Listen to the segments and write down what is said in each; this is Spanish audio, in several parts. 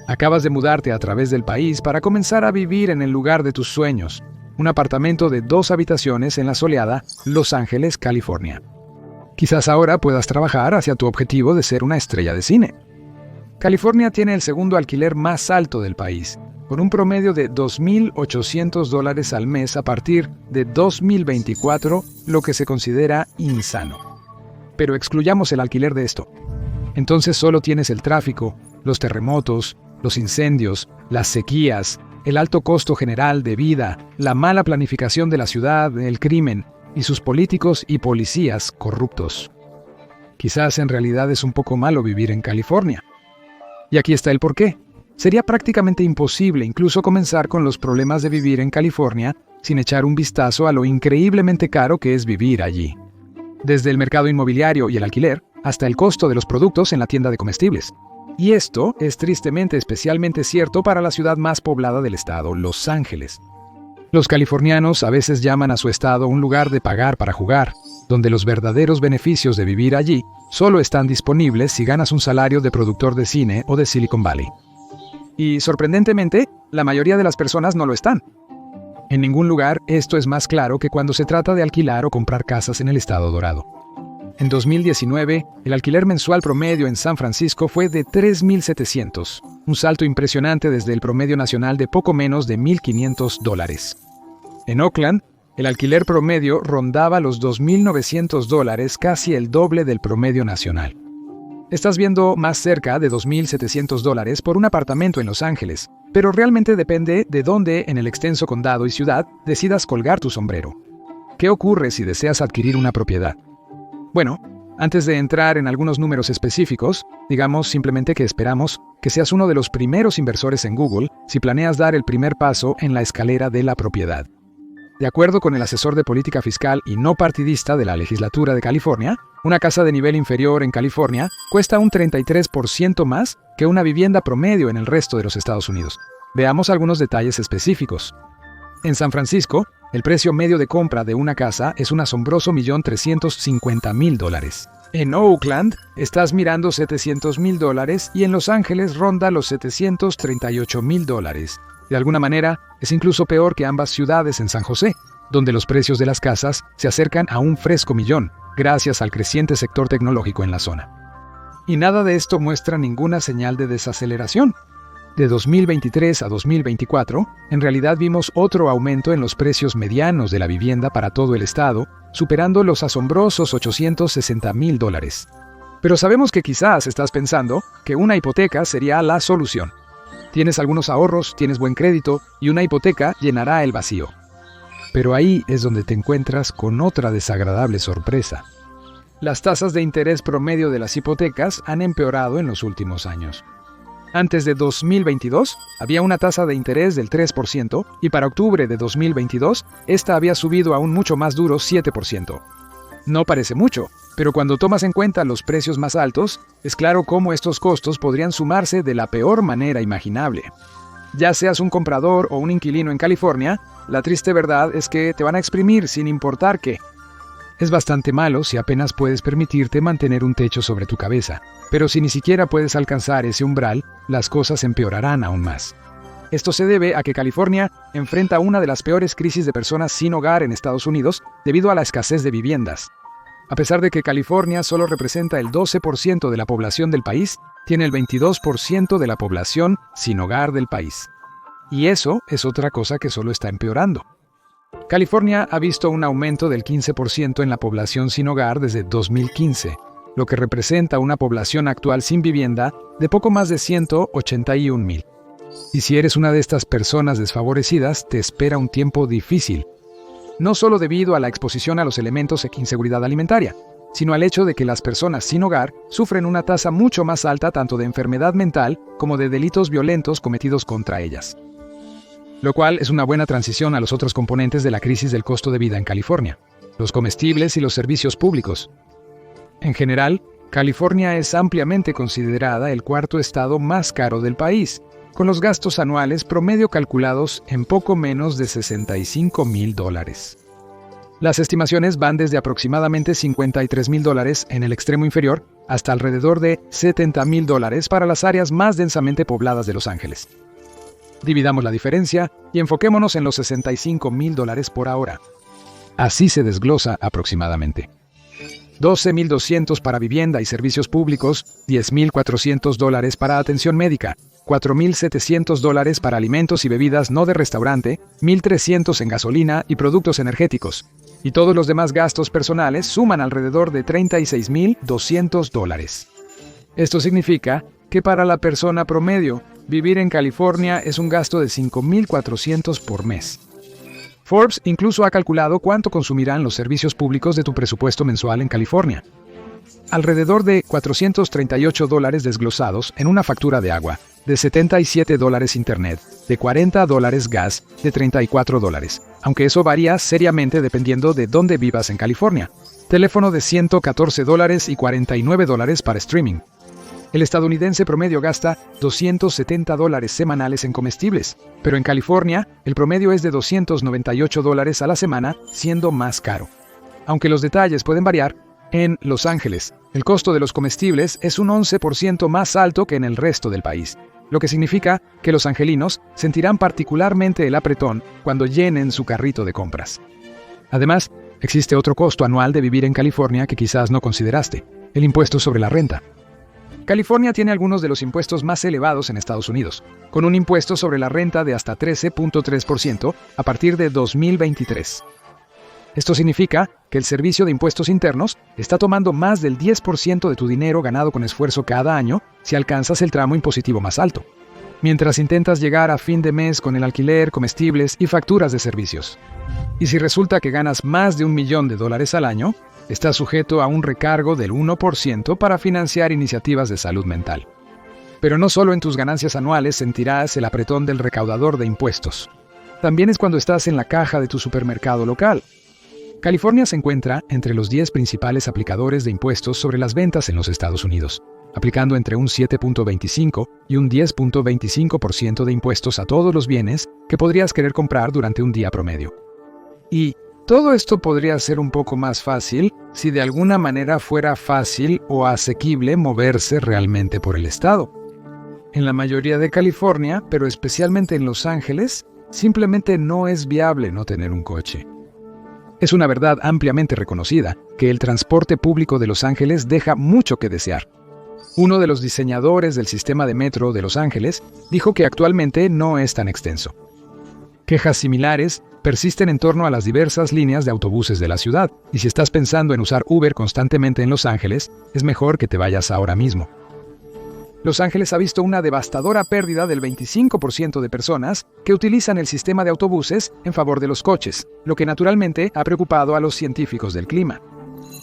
Acabas de mudarte a través del país para comenzar a vivir en el lugar de tus sueños, un apartamento de 2 habitaciones en la soleada Los Ángeles, California. Quizás ahora puedas trabajar hacia tu objetivo de ser una estrella de cine. California tiene el segundo alquiler más alto del país, con un promedio de $2,800 al mes a partir de 2024, lo que se considera insano. Pero excluyamos el alquiler de esto. Entonces solo tienes el tráfico, los terremotos, los incendios, las sequías, el alto costo general de vida, la mala planificación de la ciudad, el crimen y sus políticos y policías corruptos. Quizás en realidad es un poco malo vivir en California. Y aquí está el porqué. Sería prácticamente imposible incluso comenzar con los problemas de vivir en California sin echar un vistazo a lo increíblemente caro que es vivir allí. Desde el mercado inmobiliario y el alquiler, hasta el costo de los productos en la tienda de comestibles. Y esto es tristemente especialmente cierto para la ciudad más poblada del estado, Los Ángeles. Los californianos a veces llaman a su estado un lugar de pagar para jugar, donde los verdaderos beneficios de vivir allí solo están disponibles si ganas un salario de productor de cine o de Silicon Valley. Y sorprendentemente, la mayoría de las personas no lo están. En ningún lugar esto es más claro que cuando se trata de alquilar o comprar casas en el estado dorado. En 2019, el alquiler mensual promedio en San Francisco fue de $3,700, un salto impresionante desde el promedio nacional de poco menos de $1,500. En Oakland, el alquiler promedio rondaba los $2,900, casi el doble del promedio nacional. Estás viendo más cerca de $2,700 por un apartamento en Los Ángeles, pero realmente depende de dónde en el extenso condado y ciudad decidas colgar tu sombrero. ¿Qué ocurre si deseas adquirir una propiedad? Bueno, antes de entrar en algunos números específicos, digamos simplemente que esperamos que seas uno de los primeros inversores en Google si planeas dar el primer paso en la escalera de la propiedad. De acuerdo con el asesor de política fiscal y no partidista de la legislatura de California, una casa de nivel inferior en California cuesta un 33% más que una vivienda promedio en el resto de los Estados Unidos. Veamos algunos detalles específicos. En San Francisco, el precio medio de compra de una casa es un asombroso $1,350,000. En Oakland, estás mirando $700,000 y en Los Ángeles ronda los $738,000. De alguna manera, es incluso peor que ambas ciudades en San José, donde los precios de las casas se acercan a un fresco millón, gracias al creciente sector tecnológico en la zona. Y nada de esto muestra ninguna señal de desaceleración. De 2023 a 2024, en realidad vimos otro aumento en los precios medianos de la vivienda para todo el estado, superando los asombrosos $860,000. Pero sabemos que quizás estás pensando que una hipoteca sería la solución. Tienes algunos ahorros, tienes buen crédito y una hipoteca llenará el vacío. Pero ahí es donde te encuentras con otra desagradable sorpresa. Las tasas de interés promedio de las hipotecas han empeorado en los últimos años. Antes de 2022, había una tasa de interés del 3% y para octubre de 2022, esta había subido a un mucho más duro 7%. No parece mucho, pero cuando tomas en cuenta los precios más altos, es claro cómo estos costos podrían sumarse de la peor manera imaginable. Ya seas un comprador o un inquilino en California, la triste verdad es que te van a exprimir sin importar qué. Es bastante malo si apenas puedes permitirte mantener un techo sobre tu cabeza, pero si ni siquiera puedes alcanzar ese umbral, las cosas empeorarán aún más. Esto se debe a que California enfrenta una de las peores crisis de personas sin hogar en Estados Unidos debido a la escasez de viviendas. A pesar de que California solo representa el 12% de la población del país, tiene el 22% de la población sin hogar del país. Y eso es otra cosa que solo está empeorando. California ha visto un aumento del 15% en la población sin hogar desde 2015, lo que representa una población actual sin vivienda de poco más de 181,000. Y si eres una de estas personas desfavorecidas, te espera un tiempo difícil. No solo debido a la exposición a los elementos de inseguridad alimentaria, sino al hecho de que las personas sin hogar sufren una tasa mucho más alta tanto de enfermedad mental como de delitos violentos cometidos contra ellas. Lo cual es una buena transición a los otros componentes de la crisis del costo de vida en California, los comestibles y los servicios públicos. En general, California es ampliamente considerada el cuarto estado más caro del país, con los gastos anuales promedio calculados en poco menos de $65,000. Las estimaciones van desde aproximadamente $53,000 en el extremo inferior hasta alrededor de $70,000 para las áreas más densamente pobladas de Los Ángeles. Dividamos la diferencia y enfoquémonos en los $65,000 por hora. Así se desglosa aproximadamente. $12,200 para vivienda y servicios públicos, $10,400 para atención médica, $4,700 para alimentos y bebidas no de restaurante, $1,300 en gasolina y productos energéticos. Y todos los demás gastos personales suman alrededor de $36,200. Esto significa que para la persona promedio, vivir en California es un gasto de $5,400 por mes. Forbes incluso ha calculado cuánto consumirán los servicios públicos de tu presupuesto mensual en California. Alrededor de $438 desglosados en una factura de agua, de $77 internet, de $40 gas, de $34, aunque eso varía seriamente dependiendo de dónde vivas en California. Teléfono de $114 y $49 para streaming. El estadounidense promedio gasta $270 semanales en comestibles, pero en California el promedio es de $298 a la semana, siendo más caro. Aunque los detalles pueden variar, en Los Ángeles el costo de los comestibles es un 11% más alto que en el resto del país, lo que significa que los angelinos sentirán particularmente el apretón cuando llenen su carrito de compras. Además, existe otro costo anual de vivir en California que quizás no consideraste: el impuesto sobre la renta. California tiene algunos de los impuestos más elevados en Estados Unidos, con un impuesto sobre la renta de hasta 13.3% a partir de 2023. Esto significa que el Servicio de Impuestos Internos está tomando más del 10% de tu dinero ganado con esfuerzo cada año si alcanzas el tramo impositivo más alto, mientras intentas llegar a fin de mes con el alquiler, comestibles y facturas de servicios. Y si resulta que ganas más de $1 millón al año, estás sujeto a un recargo del 1% para financiar iniciativas de salud mental. Pero no solo en tus ganancias anuales sentirás el apretón del recaudador de impuestos. También es cuando estás en la caja de tu supermercado local. California se encuentra entre los 10 principales aplicadores de impuestos sobre las ventas en los Estados Unidos, aplicando entre un 7.25 y un 10.25% de impuestos a todos los bienes que podrías querer comprar durante un día promedio. Y todo esto podría ser un poco más fácil si de alguna manera fuera fácil o asequible moverse realmente por el estado. En la mayoría de California, pero especialmente en Los Ángeles, simplemente no es viable no tener un coche. Es una verdad ampliamente reconocida que el transporte público de Los Ángeles deja mucho que desear. Uno de los diseñadores del sistema de metro de Los Ángeles dijo que actualmente no es tan extenso. Quejas similares persisten en torno a las diversas líneas de autobuses de la ciudad, y si estás pensando en usar Uber constantemente en Los Ángeles, es mejor que te vayas ahora mismo. Los Ángeles ha visto una devastadora pérdida del 25% de personas que utilizan el sistema de autobuses en favor de los coches, lo que naturalmente ha preocupado a los científicos del clima.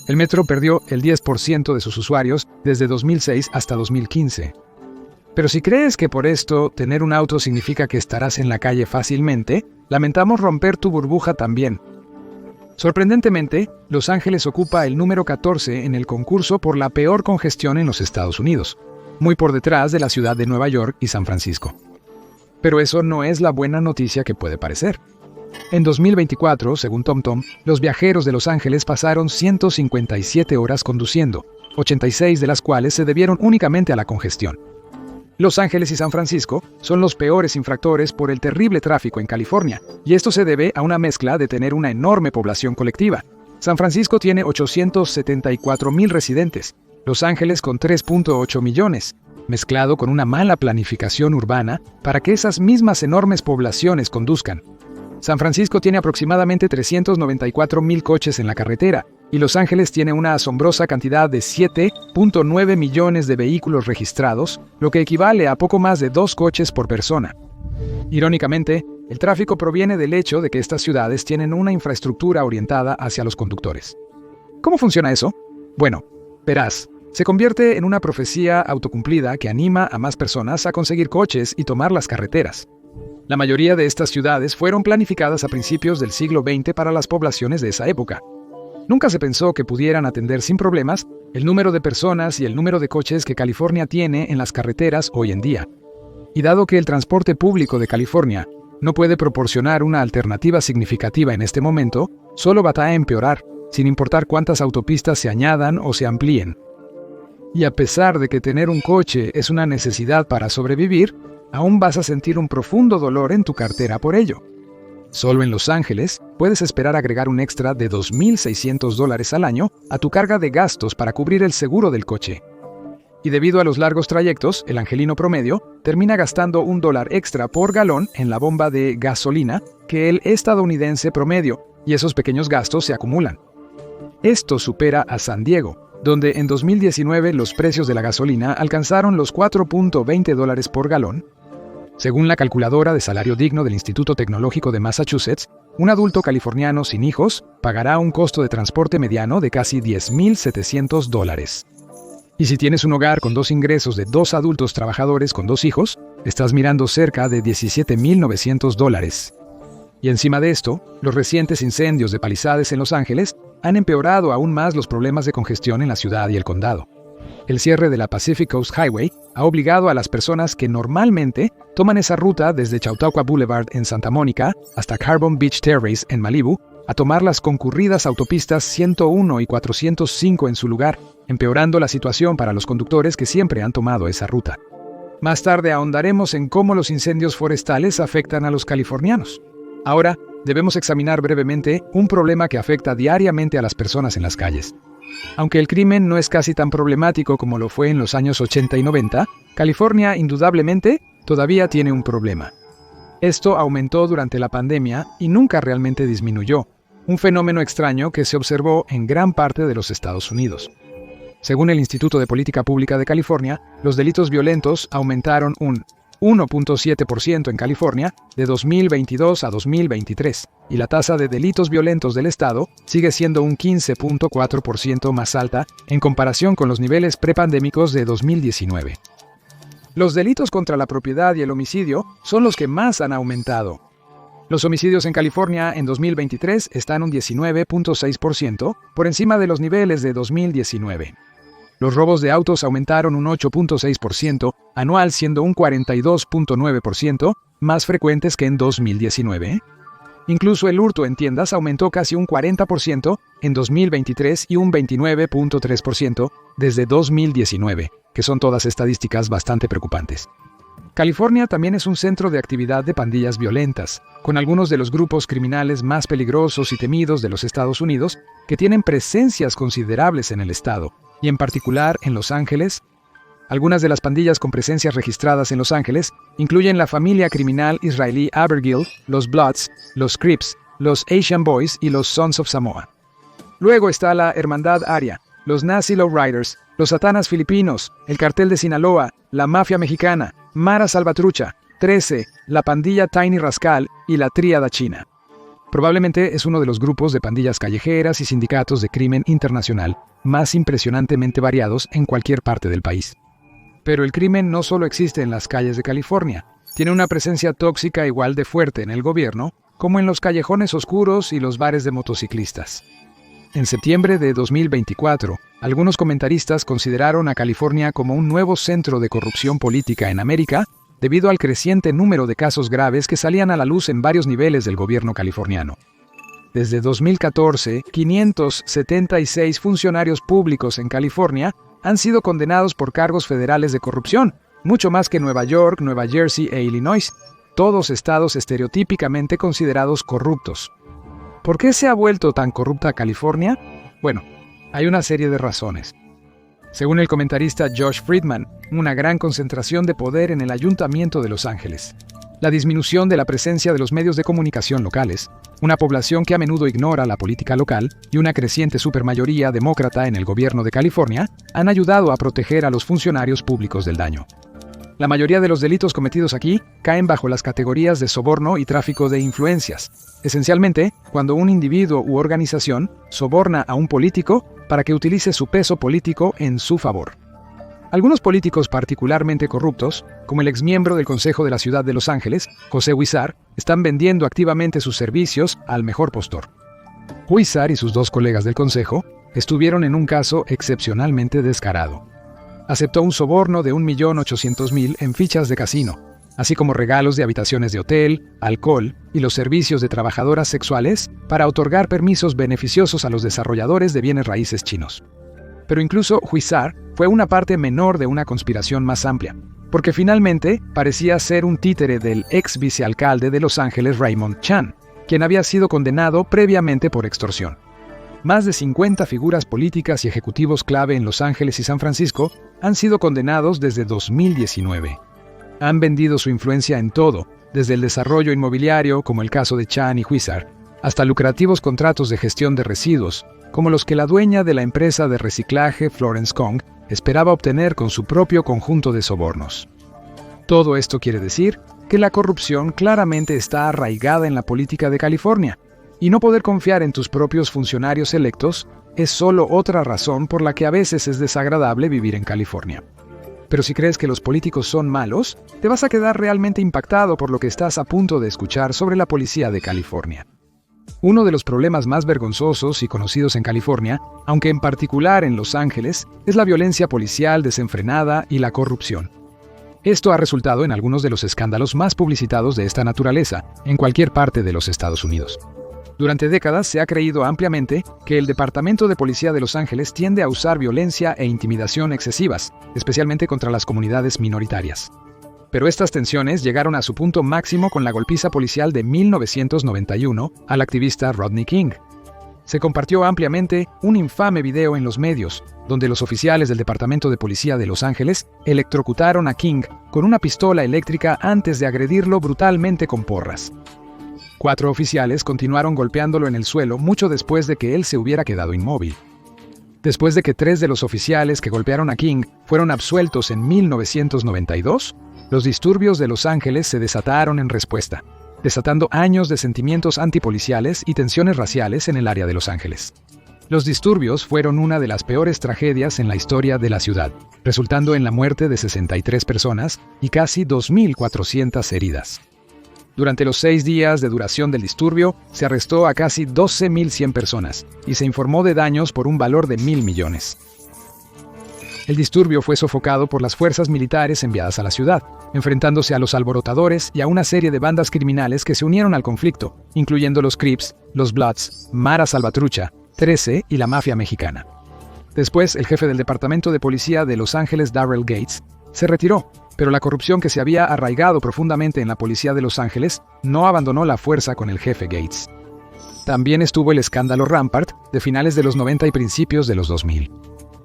El metro perdió el 10% de sus usuarios desde 2006 hasta 2015. Pero si crees que por esto tener un auto significa que estarás en la calle fácilmente, lamentamos romper tu burbuja también. Sorprendentemente, Los Ángeles ocupa el número 14 en el concurso por la peor congestión en los Estados Unidos, muy por detrás de la ciudad de Nueva York y San Francisco. Pero eso no es la buena noticia que puede parecer. En 2024, según TomTom, los viajeros de Los Ángeles pasaron 157 horas conduciendo, 86 de las cuales se debieron únicamente a la congestión. Los Ángeles y San Francisco son los peores infractores por el terrible tráfico en California, y esto se debe a una mezcla de tener una enorme población colectiva. San Francisco tiene 874,000 residentes, Los Ángeles con 3.8 millones, mezclado con una mala planificación urbana para que esas mismas enormes poblaciones conduzcan. San Francisco tiene aproximadamente 394,000 coches en la carretera, y Los Ángeles tiene una asombrosa cantidad de 7.9 millones de vehículos registrados, lo que equivale a poco más de 2 coches por persona. Irónicamente, el tráfico proviene del hecho de que estas ciudades tienen una infraestructura orientada hacia los conductores. ¿Cómo funciona eso? Bueno, verás, se convierte en una profecía autocumplida que anima a más personas a conseguir coches y tomar las carreteras. La mayoría de estas ciudades fueron planificadas a principios del siglo XX para las poblaciones de esa época. Nunca se pensó que pudieran atender sin problemas el número de personas y el número de coches que California tiene en las carreteras hoy en día. Y dado que el transporte público de California no puede proporcionar una alternativa significativa en este momento, solo va a empeorar, sin importar cuántas autopistas se añadan o se amplíen. Y a pesar de que tener un coche es una necesidad para sobrevivir, aún vas a sentir un profundo dolor en tu cartera por ello. Solo en Los Ángeles puedes esperar agregar un extra de $2,600 al año a tu carga de gastos para cubrir el seguro del coche. Y debido a los largos trayectos, el angelino promedio termina gastando $1 extra por galón en la bomba de gasolina que el estadounidense promedio, y esos pequeños gastos se acumulan. Esto supera a San Diego, donde en 2019 los precios de la gasolina alcanzaron los $4.20 por galón. Según la calculadora de salario digno del Instituto Tecnológico de Massachusetts, un adulto californiano sin hijos pagará un costo de transporte mediano de casi $10,700. Y si tienes un hogar con 2 ingresos de 2 adultos trabajadores con 2 hijos, estás mirando cerca de $17,900. Y encima de esto, los recientes incendios de Palisades en Los Ángeles han empeorado aún más los problemas de congestión en la ciudad y el condado. El cierre de la Pacific Coast Highway ha obligado a las personas que normalmente toman esa ruta desde Chautauqua Boulevard en Santa Mónica hasta Carbon Beach Terrace en Malibu a tomar las concurridas autopistas 101 y 405 en su lugar, empeorando la situación para los conductores que siempre han tomado esa ruta. Más tarde ahondaremos en cómo los incendios forestales afectan a los californianos. Ahora, debemos examinar brevemente un problema que afecta diariamente a las personas en las calles. Aunque el crimen no es casi tan problemático como lo fue en los años 80 y 90, California indudablemente todavía tiene un problema. Esto aumentó durante la pandemia y nunca realmente disminuyó, un fenómeno extraño que se observó en gran parte de los Estados Unidos. Según el Instituto de Política Pública de California, los delitos violentos aumentaron un 1.7% en California de 2022 a 2023, y la tasa de delitos violentos del estado sigue siendo un 15.4% más alta en comparación con los niveles prepandémicos de 2019. Los delitos contra la propiedad y el homicidio son los que más han aumentado. Los homicidios en California en 2023 están un 19.6% por encima de los niveles de 2019. Los robos de autos aumentaron un 8.6% anual, siendo un 42.9% más frecuentes que en 2019. Incluso el hurto en tiendas aumentó casi un 40% en 2023 y un 29.3% desde 2019, que son todas estadísticas bastante preocupantes. California también es un centro de actividad de pandillas violentas, con algunos de los grupos criminales más peligrosos y temidos de los Estados Unidos que tienen presencias considerables en el estado, y en particular en Los Ángeles. Algunas de las pandillas con presencias registradas en Los Ángeles incluyen la familia criminal israelí Abergil, los Bloods, los Crips, los Asian Boys y los Sons of Samoa. Luego está la Hermandad Aria, los Nazi Lowriders, los Satanas filipinos, el Cartel de Sinaloa, la Mafia mexicana, Mara Salvatrucha, 13, la pandilla Tiny Rascal y la Tríada China. Probablemente es uno de los grupos de pandillas callejeras y sindicatos de crimen internacional más impresionantemente variados en cualquier parte del país. Pero el crimen no solo existe en las calles de California, tiene una presencia tóxica igual de fuerte en el gobierno como en los callejones oscuros y los bares de motociclistas. En septiembre de 2024, algunos comentaristas consideraron a California como un nuevo centro de corrupción política en América debido al creciente número de casos graves que salían a la luz en varios niveles del gobierno californiano. Desde 2014, 576 funcionarios públicos en California han sido condenados por cargos federales de corrupción, mucho más que Nueva York, Nueva Jersey e Illinois, todos estados estereotípicamente considerados corruptos. ¿Por qué se ha vuelto tan corrupta California? Bueno, hay una serie de razones. Según el comentarista Josh Friedman, una gran concentración de poder en el Ayuntamiento de Los Ángeles, la disminución de la presencia de los medios de comunicación locales, una población que a menudo ignora la política local y una creciente supermayoría demócrata en el gobierno de California han ayudado a proteger a los funcionarios públicos del daño. La mayoría de los delitos cometidos aquí caen bajo las categorías de soborno y tráfico de influencias, esencialmente cuando un individuo u organización soborna a un político para que utilice su peso político en su favor. Algunos políticos particularmente corruptos, como el exmiembro del Consejo de la Ciudad de Los Ángeles, José Huizar, están vendiendo activamente sus servicios al mejor postor. Huizar y sus 2 colegas del Consejo estuvieron en un caso excepcionalmente descarado. Aceptó un soborno de $1,800,000 en fichas de casino, así como regalos de habitaciones de hotel, alcohol y los servicios de trabajadoras sexuales para otorgar permisos beneficiosos a los desarrolladores de bienes raíces chinos. Pero incluso Huizar fue una parte menor de una conspiración más amplia, porque finalmente parecía ser un títere del ex vicealcalde de Los Ángeles, Raymond Chan, quien había sido condenado previamente por extorsión. Más de 50 figuras políticas y ejecutivos clave en Los Ángeles y San Francisco han sido condenados desde 2019. Han vendido su influencia en todo, desde el desarrollo inmobiliario, como el caso de Chan y Huizar, hasta lucrativos contratos de gestión de residuos, como los que la dueña de la empresa de reciclaje Florence Kong esperaba obtener con su propio conjunto de sobornos. Todo esto quiere decir que la corrupción claramente está arraigada en la política de California, y no poder confiar en tus propios funcionarios electos es solo otra razón por la que a veces es desagradable vivir en California. Pero si crees que los políticos son malos, te vas a quedar realmente impactado por lo que estás a punto de escuchar sobre la policía de California. Uno de los problemas más vergonzosos y conocidos en California, aunque en particular en Los Ángeles, es la violencia policial desenfrenada y la corrupción. Esto ha resultado en algunos de los escándalos más publicitados de esta naturaleza en cualquier parte de los Estados Unidos. Durante décadas se ha creído ampliamente que el Departamento de Policía de Los Ángeles tiende a usar violencia e intimidación excesivas, especialmente contra las comunidades minoritarias. Pero estas tensiones llegaron a su punto máximo con la golpiza policial de 1991 al activista Rodney King. Se compartió ampliamente un infame video en los medios, donde los oficiales del Departamento de Policía de Los Ángeles electrocutaron a King con una pistola eléctrica antes de agredirlo brutalmente con porras. 4 oficiales continuaron golpeándolo en el suelo mucho después de que él se hubiera quedado inmóvil. Después de que 3 de los oficiales que golpearon a King fueron absueltos en 1992, los disturbios de Los Ángeles se desataron en respuesta, desatando años de sentimientos antipoliciales y tensiones raciales en el área de Los Ángeles. Los disturbios fueron una de las peores tragedias en la historia de la ciudad, resultando en la muerte de 63 personas y casi 2.400 heridas. Durante los 6 días de duración del disturbio, se arrestó a casi 12.100 personas y se informó de daños por un valor de $1.000 millones. El disturbio fue sofocado por las fuerzas militares enviadas a la ciudad, enfrentándose a los alborotadores y a una serie de bandas criminales que se unieron al conflicto, incluyendo los Crips, los Bloods, Mara Salvatrucha, 13 y la mafia mexicana. Después, el jefe del Departamento de Policía de Los Ángeles, Darrell Gates, se retiró, pero la corrupción que se había arraigado profundamente en la policía de Los Ángeles no abandonó la fuerza con el jefe Gates. También estuvo el escándalo Rampart de finales de los 90 y principios de los 2000.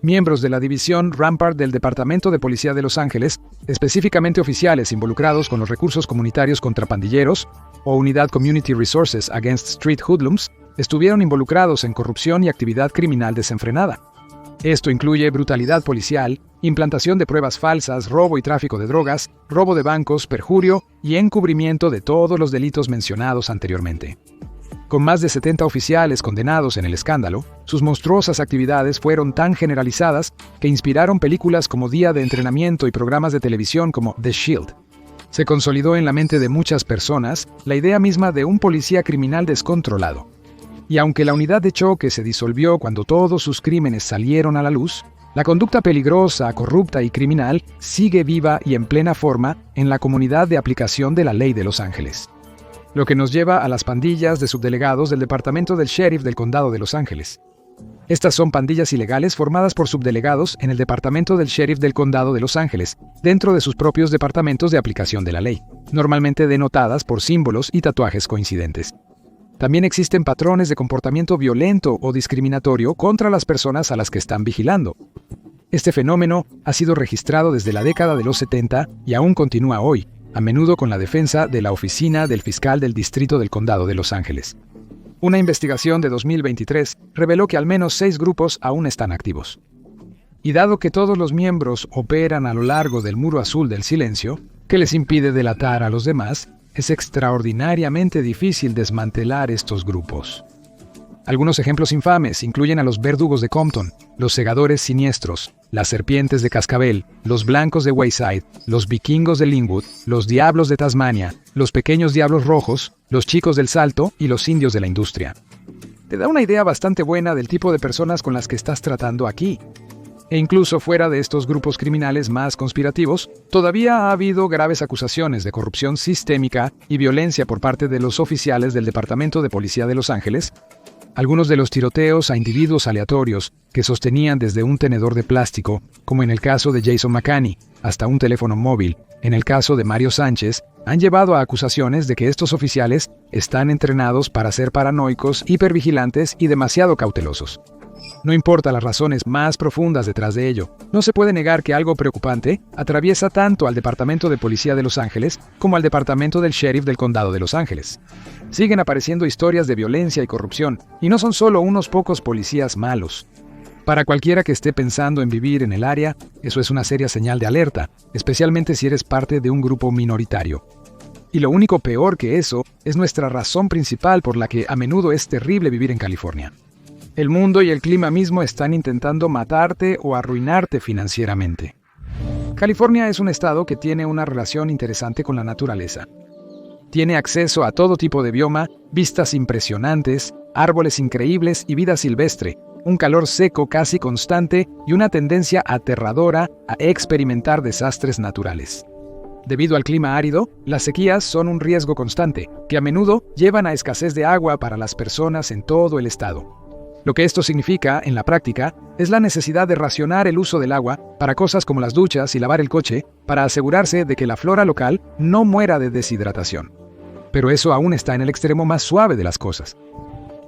Miembros de la división Rampart del Departamento de Policía de Los Ángeles, específicamente oficiales involucrados con los recursos comunitarios contra pandilleros o Unidad Community Resources Against Street Hoodlums, estuvieron involucrados en corrupción y actividad criminal desenfrenada. Esto incluye brutalidad policial, implantación de pruebas falsas, robo y tráfico de drogas, robo de bancos, perjurio y encubrimiento de todos los delitos mencionados anteriormente. Con más de 70 oficiales condenados en el escándalo, sus monstruosas actividades fueron tan generalizadas que inspiraron películas como Día de Entrenamiento y programas de televisión como The Shield. Se consolidó en la mente de muchas personas la idea misma de un policía criminal descontrolado. Y aunque la unidad de choque se disolvió cuando todos sus crímenes salieron a la luz, la conducta peligrosa, corrupta y criminal sigue viva y en plena forma en la comunidad de aplicación de la ley de Los Ángeles. Lo que nos lleva a las pandillas de subdelegados del Departamento del Sheriff del Condado de Los Ángeles. Estas son pandillas ilegales formadas por subdelegados en el Departamento del Sheriff del Condado de Los Ángeles, dentro de sus propios departamentos de aplicación de la ley, normalmente denotadas por símbolos y tatuajes coincidentes. También existen patrones de comportamiento violento o discriminatorio contra las personas a las que están vigilando. Este fenómeno ha sido registrado desde la década de los 70 y aún continúa hoy, a menudo con la defensa de la Oficina del Fiscal del Distrito del Condado de Los Ángeles. Una investigación de 2023 reveló que al menos 6 grupos aún están activos. Y dado que todos los miembros operan a lo largo del muro azul del silencio, que les impide delatar a los demás, es extraordinariamente difícil desmantelar estos grupos. Algunos ejemplos infames incluyen a los verdugos de Compton, los segadores siniestros, las serpientes de Cascabel, los blancos de Wayside, los vikingos de Linwood, los diablos de Tasmania, los pequeños diablos rojos, los chicos del Salto y los indios de la industria. Te da una idea bastante buena del tipo de personas con las que estás tratando aquí. E incluso fuera de estos grupos criminales más conspirativos, todavía ha habido graves acusaciones de corrupción sistémica y violencia por parte de los oficiales del Departamento de Policía de Los Ángeles. Algunos de los tiroteos a individuos aleatorios que sostenían desde un tenedor de plástico, como en el caso de Jason McCanney, hasta un teléfono móvil, en el caso de Mario Sánchez, han llevado a acusaciones de que estos oficiales están entrenados para ser paranoicos, hipervigilantes y demasiado cautelosos. No importa las razones más profundas detrás de ello, no se puede negar que algo preocupante atraviesa tanto al Departamento de Policía de Los Ángeles como al Departamento del Sheriff del Condado de Los Ángeles. Siguen apareciendo historias de violencia y corrupción, y no son solo unos pocos policías malos. Para cualquiera que esté pensando en vivir en el área, eso es una seria señal de alerta, especialmente si eres parte de un grupo minoritario. Y lo único peor que eso es nuestra razón principal por la que a menudo es terrible vivir en California. El mundo y el clima mismo están intentando matarte o arruinarte financieramente. California es un estado que tiene una relación interesante con la naturaleza. Tiene acceso a todo tipo de bioma, vistas impresionantes, árboles increíbles y vida silvestre, un calor seco casi constante y una tendencia aterradora a experimentar desastres naturales. Debido al clima árido, las sequías son un riesgo constante, que a menudo llevan a escasez de agua para las personas en todo el estado. Lo que esto significa, en la práctica, es la necesidad de racionar el uso del agua para cosas como las duchas y lavar el coche, para asegurarse de que la flora local no muera de deshidratación. Pero eso aún está en el extremo más suave de las cosas.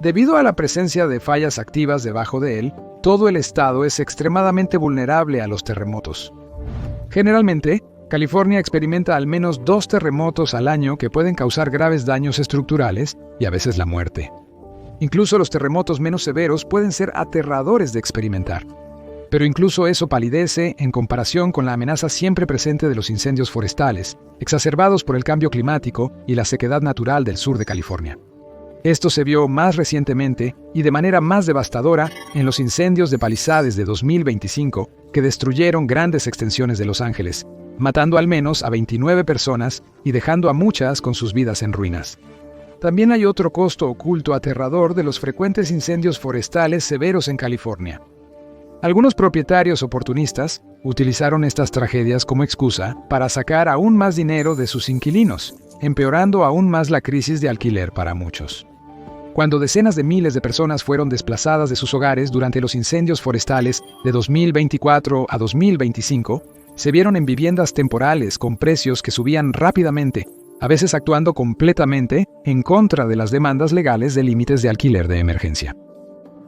Debido a la presencia de fallas activas debajo de él, todo el estado es extremadamente vulnerable a los terremotos. Generalmente, California experimenta al menos 2 terremotos al año que pueden causar graves daños estructurales y a veces la muerte. Incluso los terremotos menos severos pueden ser aterradores de experimentar. Pero incluso eso palidece en comparación con la amenaza siempre presente de los incendios forestales, exacerbados por el cambio climático y la sequedad natural del sur de California. Esto se vio más recientemente y de manera más devastadora en los incendios de Palisades de 2025 que destruyeron grandes extensiones de Los Ángeles, matando al menos a 29 personas y dejando a muchas con sus vidas en ruinas. También hay otro costo oculto aterrador de los frecuentes incendios forestales severos en California. Algunos propietarios oportunistas utilizaron estas tragedias como excusa para sacar aún más dinero de sus inquilinos, empeorando aún más la crisis de alquiler para muchos. Cuando decenas de miles de personas fueron desplazadas de sus hogares durante los incendios forestales de 2024 a 2025, se vieron en viviendas temporales con precios que subían rápidamente, a veces actuando completamente en contra de las demandas legales de límites de alquiler de emergencia.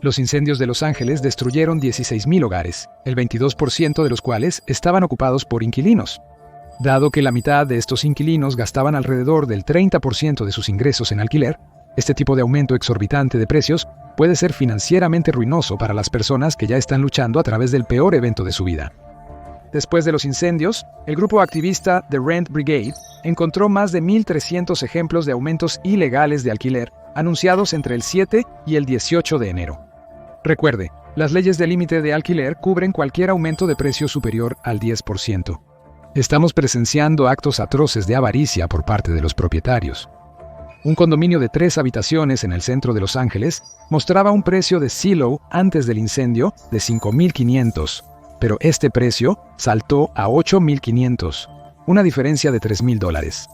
Los incendios de Los Ángeles destruyeron 16,000 hogares, el 22% de los cuales estaban ocupados por inquilinos. Dado que la mitad de estos inquilinos gastaban alrededor del 30% de sus ingresos en alquiler, este tipo de aumento exorbitante de precios puede ser financieramente ruinoso para las personas que ya están luchando a través del peor evento de su vida. Después de los incendios, el grupo activista The Rent Brigade encontró más de 1,300 ejemplos de aumentos ilegales de alquiler anunciados entre el 7 y el 18 de enero. Recuerde, las leyes de límite de alquiler cubren cualquier aumento de precio superior al 10%. Estamos presenciando actos atroces de avaricia por parte de los propietarios. Un condominio de 3 habitaciones en el centro de Los Ángeles mostraba un precio de Zillow antes del incendio de $5,500, pero este precio saltó a $8,500, una diferencia de $3,000.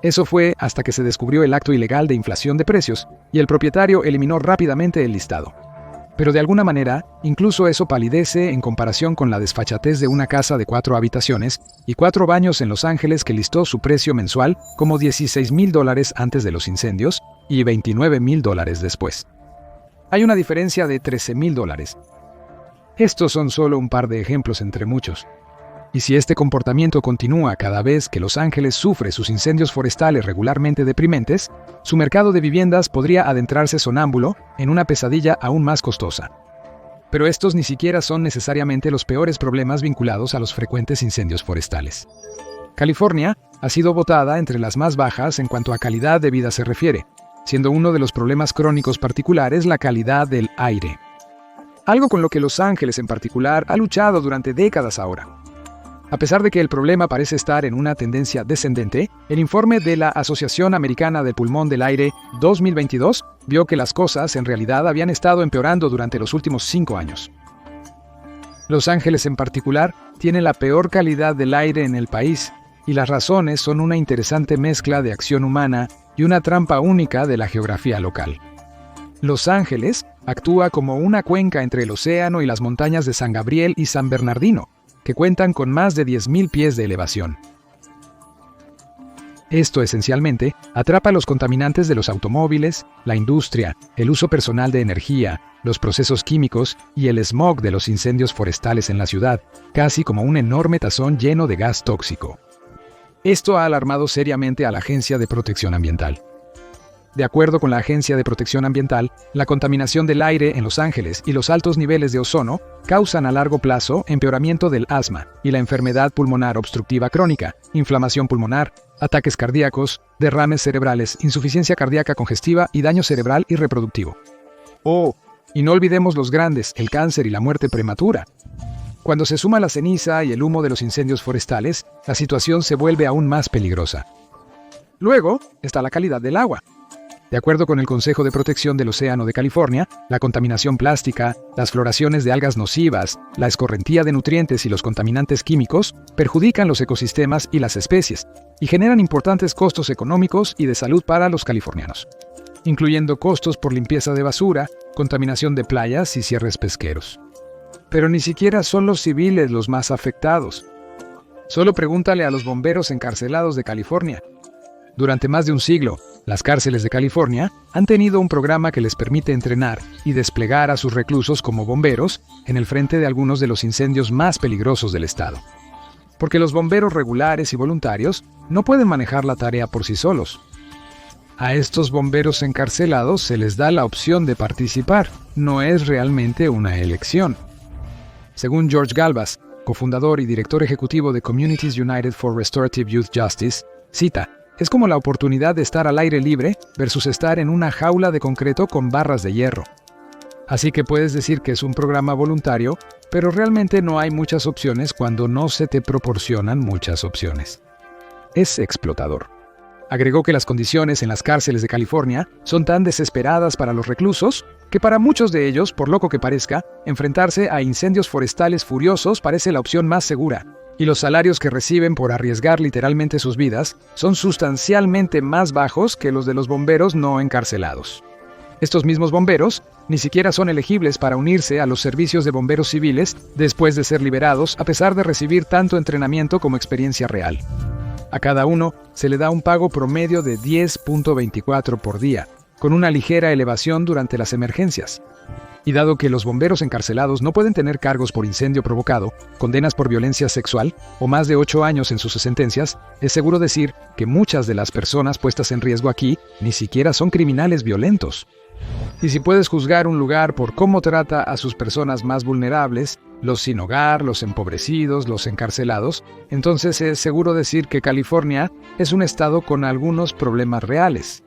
Eso fue hasta que se descubrió el acto ilegal de inflación de precios y el propietario eliminó rápidamente el listado. Pero de alguna manera, incluso eso palidece en comparación con la desfachatez de una casa de 4 habitaciones y 4 baños en Los Ángeles que listó su precio mensual como $16,000 antes de los incendios y $29,000 después. Hay una diferencia de $13,000. Estos son solo un par de ejemplos entre muchos. Y si este comportamiento continúa cada vez que Los Ángeles sufre sus incendios forestales regularmente deprimentes, su mercado de viviendas podría adentrarse sonámbulo en una pesadilla aún más costosa. Pero estos ni siquiera son necesariamente los peores problemas vinculados a los frecuentes incendios forestales. California ha sido votada entre las más bajas en cuanto a calidad de vida se refiere, siendo uno de los problemas crónicos particulares la calidad del aire. Algo con lo que Los Ángeles en particular ha luchado durante décadas ahora. A pesar de que el problema parece estar en una tendencia descendente, el informe de la Asociación Americana del Pulmón del Aire 2022 vio que las cosas en realidad habían estado empeorando durante los últimos 5 años. Los Ángeles en particular tiene la peor calidad del aire en el país, y las razones son una interesante mezcla de acción humana y una trampa única de la geografía local. Los Ángeles actúa como una cuenca entre el océano y las montañas de San Gabriel y San Bernardino, que cuentan con más de 10.000 pies de elevación. Esto esencialmente atrapa los contaminantes de los automóviles, la industria, el uso personal de energía, los procesos químicos y el smog de los incendios forestales en la ciudad, casi como un enorme tazón lleno de gas tóxico. Esto ha alarmado seriamente a la Agencia de Protección Ambiental. De acuerdo con la Agencia de Protección Ambiental, la contaminación del aire en Los Ángeles y los altos niveles de ozono causan a largo plazo empeoramiento del asma y la enfermedad pulmonar obstructiva crónica, inflamación pulmonar, ataques cardíacos, derrames cerebrales, insuficiencia cardíaca congestiva y daño cerebral y reproductivo. Oh, y no olvidemos los grandes, el cáncer y la muerte prematura. Cuando se suma la ceniza y el humo de los incendios forestales, la situación se vuelve aún más peligrosa. Luego está la calidad del agua. De acuerdo con el Consejo de Protección del Océano de California, la contaminación plástica, las floraciones de algas nocivas, la escorrentía de nutrientes y los contaminantes químicos perjudican los ecosistemas y las especies, y generan importantes costos económicos y de salud para los californianos, incluyendo costos por limpieza de basura, contaminación de playas y cierres pesqueros. Pero ni siquiera son los civiles los más afectados. Solo pregúntale a los bomberos encarcelados de California. Durante más de un siglo, las cárceles de California han tenido un programa que les permite entrenar y desplegar a sus reclusos como bomberos en el frente de algunos de los incendios más peligrosos del estado. Porque los bomberos regulares y voluntarios no pueden manejar la tarea por sí solos. A estos bomberos encarcelados se les da la opción de participar, no es realmente una elección. Según George Galvas, cofundador y director ejecutivo de Communities United for Restorative Youth Justice, cita: "Es como la oportunidad de estar al aire libre versus estar en una jaula de concreto con barras de hierro". Así que puedes decir que es un programa voluntario, pero realmente no hay muchas opciones cuando no se te proporcionan muchas opciones. Es explotador. Agregó que las condiciones en las cárceles de California son tan desesperadas para los reclusos que para muchos de ellos, por loco que parezca, enfrentarse a incendios forestales furiosos parece la opción más segura, y los salarios que reciben por arriesgar literalmente sus vidas son sustancialmente más bajos que los de los bomberos no encarcelados. Estos mismos bomberos ni siquiera son elegibles para unirse a los servicios de bomberos civiles después de ser liberados, a pesar de recibir tanto entrenamiento como experiencia real. A cada uno se le da un pago promedio de $10.24 por día, con una ligera elevación durante las emergencias. Y dado que los bomberos encarcelados no pueden tener cargos por incendio provocado, condenas por violencia sexual o más de 8 años en sus sentencias, es seguro decir que muchas de las personas puestas en riesgo aquí ni siquiera son criminales violentos. Y si puedes juzgar un lugar por cómo trata a sus personas más vulnerables, los sin hogar, los empobrecidos, los encarcelados, entonces es seguro decir que California es un estado con algunos problemas reales.